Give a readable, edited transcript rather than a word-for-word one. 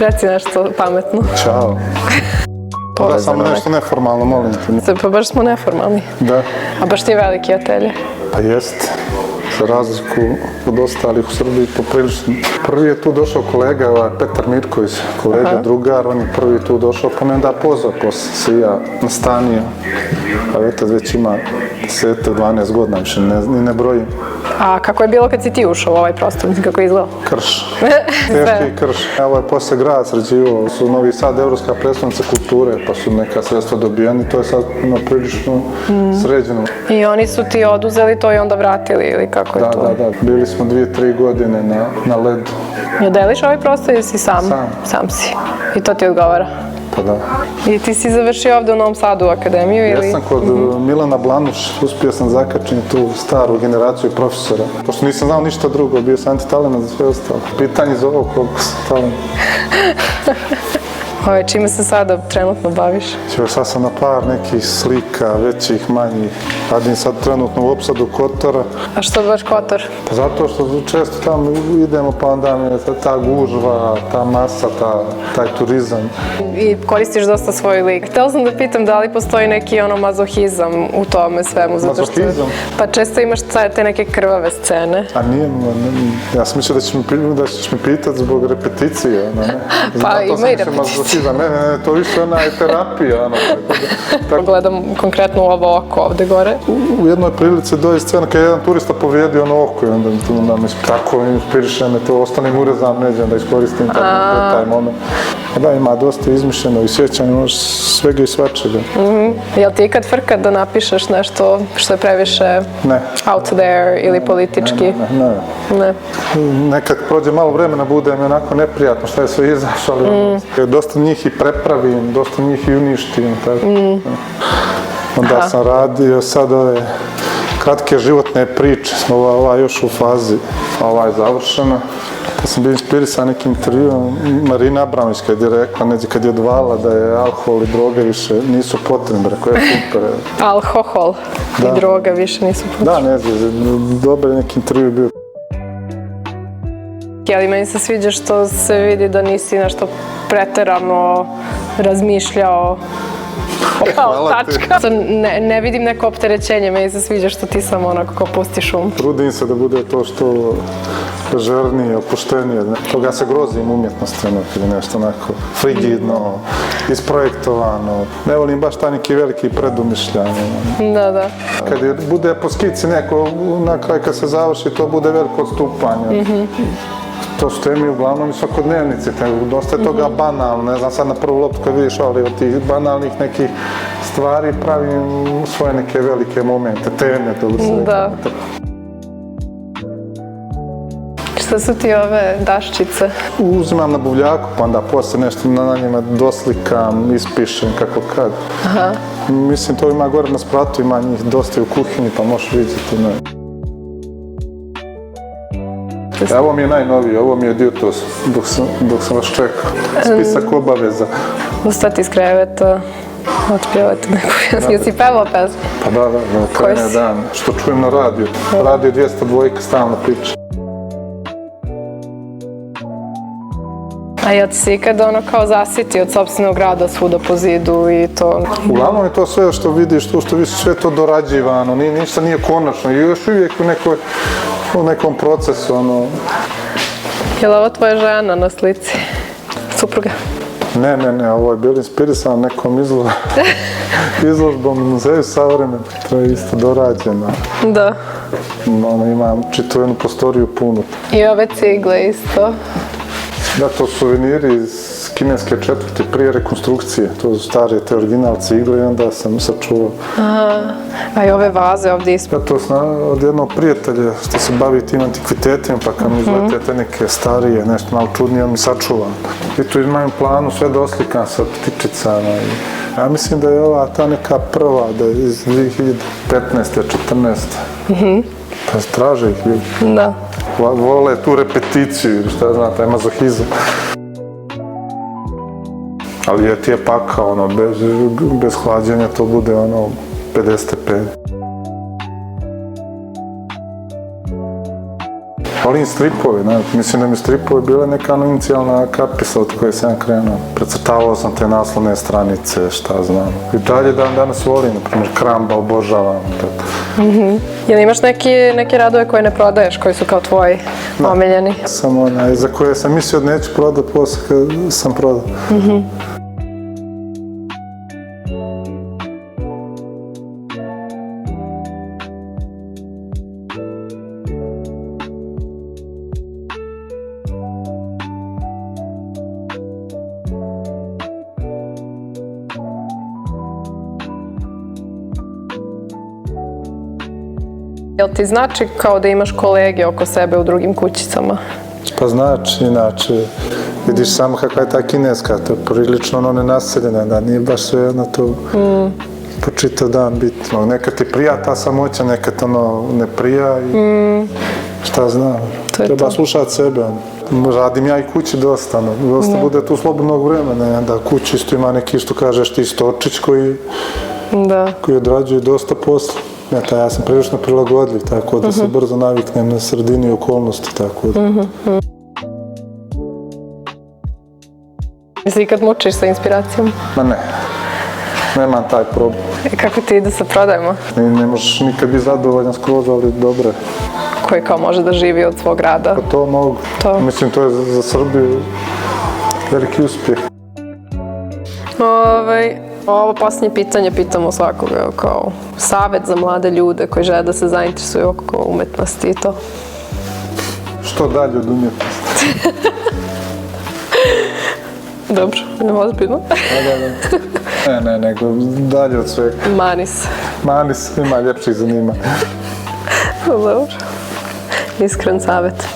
Reci nešto pametno. Ćao. Da, samo nešto neformalno, molim te. Pa baš smo neformalni. Da. A baš ti je veliki atelje. Pa jest. Za razliku od ostalih u Srbiji poprilično. Prvi je tu došao kolega, Petar Mirković, kolega, drugar, on je prvi tu došao, pa me onda pozvao, posle se ja nastanio. A otac već ima 10-12 godina, više ni ne brojim. A kako je bilo kad si ti ušao u ovaj prostor? Kako je izgledao? Krš. Teški krš. Ovo je posle grad sređivao, su Novi Sad, Evropska predstavnica kulture, pa su neka sredstva dobijeni, to je sad prilično sređeno. I oni su ti oduzeli to i onda vratili ili kako je to? Da. Bili smo 2-3 godine na ledu. I deliš ovaj prostor ili si sam? Sam. Sam si. I to ti odgovara? Pa da. I ti si završio ovde u Novom Sadu akademiju ili? Ja sam kod Milana Blanuš, uspio sam zakačiti tu staru generaciju profesora. Pošto nisam znao ništa drugo, bio sam antitalenat za sve ostalo. Pitanje za ovo koliko sam talent. Čime se sada trenutno baviš? Sad sam na par nekih slika, većih, manjih. Radim sad trenutno u opsadu Kotora. A što baš Kotor? Pa zato što često tamo idemo pa onda mi je ta gužva, ta masa, taj turizam. I koristiš dosta svoj lik. Htela sam da pitam da li postoji neki mazohizam u tome svemu. Mazohizam? Pa često imaš te neke krvave scene. A nije, ja sam mislio da ćeš mi pitati zbog repeticije. Pa ima i repeticije. Ne, to više ona je terapija. Gledam konkretno u ovo oko ovde gore. U jednoj prilici dođe scena kada je jedan turista povrijedio ono oko i onda me tako inspiriše me to, ostanem urezam neđem da iskoristim taj moment. Da, ima dosta izmišljeno i sjećanje, može svega i svačega. Jel ti ikad frka da napišeš nešto što je previše out there ili politički? Ne. Nekad prođe malo vremena, bude mi onako neprijatno šta je sve izašlo, ali dosta njih i prepravim, dosta njih i uništim. Onda sam radio sad ove kratke životne priče, ova još u fazi, ova je završena. Pa sam bio inspirisan nekim intervjuom, Marina Abramović kad je rekla, kad je odvala da je alkohol i droge više nisu potrebne, rekao je super. Alkohol i droga više nisu potrebne. Da, dobar je neki intervju bio. Ali meni se sviđa što se vidi da nisi nešto preterano razmišljao. Tačka. Ne vidim neko opterećenje, meni se sviđa što ti samo onako kao pustiš Trudim se da bude to što ležernije, opuštenije. Toga se grozim umjetnosti, ili nešto onako frigidno, isprojektovano. Ne volim baš taj neki veliki predumišljanje. Da. Kad bude po skici neko, na kraj kad se završi, to bude veliko odstupanje. To su temi uglavnom i svakodnevnici, dosta je toga banalno, ne znam sad na prvu loptu kad vidiš, ali od tih banalnih nekih stvari pravim svoje neke velike momente, teme, dobro se rekao. Da. Šta su ti ove daščice? Uzimam na buvljaku, pa onda poslije nešto na njima doslikam, ispišem, kako kad. Mislim, to ima gore na spratu, ima njih dosta i u kuhinji, pa možeš vidjeti. Ovo mi je najnoviji, ovo mi je Diotos, dok sam vas čekao. Spisak obaveza. Ustati iz kreveta, otpjevati neku pjesmu. Jesi pevao pesmu? Pa da, krene dan. Što čujem na radiju. Radio 202 stalno priča. A jel ti se ikada kao zasiti od sopstvenog rada svuda po zidu i to? Uglavnom je to sve što vidiš, što vidiš, sve to dorađivano, ništa nije konačno i još uvijek u nekom procesu, Je li ovo tvoja žena na slici? Supruga? Ne, ovo je bilo inspirisan nekom izložbom u muzeju savremena, to je isto dorađeno. Da. Imam čitavu jednu prostoriju punu. I ove cigle isto? Da, to su suveniri iz kineske četvrti prije rekonstrukcije. To su stare te original cigle i onda sam sačuvao. A i ove vaze ovdje ispod? Ja to sam od jednog prijatelja što se bavi tim antikvitetima, pa kad mi izlete te neke starije, nešto malo čudnije, on mi sačuvam. I tu imam planu sve doslikam sa ptičicama. Ja mislim da je ova ta neka prva, da je iz 2015. 14. Pa straže ih ljudi. Da. Vole tu repeticiju, šta znam, taj mazohizam. Ali ti je pakao, bez hlađenja to bude 50 stepeni. Volim stripovi, ne? Mislim da mi stripovi bila neka inicijalna kapisa od koje sam ja krenuo. Precrtavao sam te naslovne stranice, šta znam. I dalje danas volim, na primjer Kramba obožavam. Jel imaš neke radove koje ne prodaješ, koji su kao tvoji omiljeni? Samo za koje sam mislio da neću prodat, posle kad sam prodao. Jel ti znači kao da imaš kolege oko sebe u drugim kućicama? Pa znači, inače, vidiš samo kakva je ta kineska, to je prilično nenaseljena, da nije baš sve jedno to po čitav dan biti. Nekad ti prija ta samoća, nekad ne prija i šta znam. Treba slušati sebe. Radim ja i kući dosta, dosta bude tu slobodnog vremena, da kući isto ima neki, što kažeš ti, Stočić koji odrađuje dosta posla. Ja sam prilično prilagodljiv, tako da se brzo naviknem na sredini i okolnosti, tako da. Jesi ikad mučiš sa inspiracijom? Ma ne, nemam taj problem. Kako ti ide sa prodajama? Ne možeš nikad biti zadovoljan skroz, ali dobro je. Koji kao može da živi od svog rada? Pa to mogu. Mislim, to je za Srbiju veliki uspjeh. Ovo posljednje pitanje pitamo svakoga, kao savjet za mlade ljude koji žele da se zainteresuju oko umetnosti i to. Što dalje od umjetnosti? Dobro, ozbiljno. Ne, nego dalje od svega. Manis. Manis, ima ljepših zanimanja. Dobro. Iskren savjet.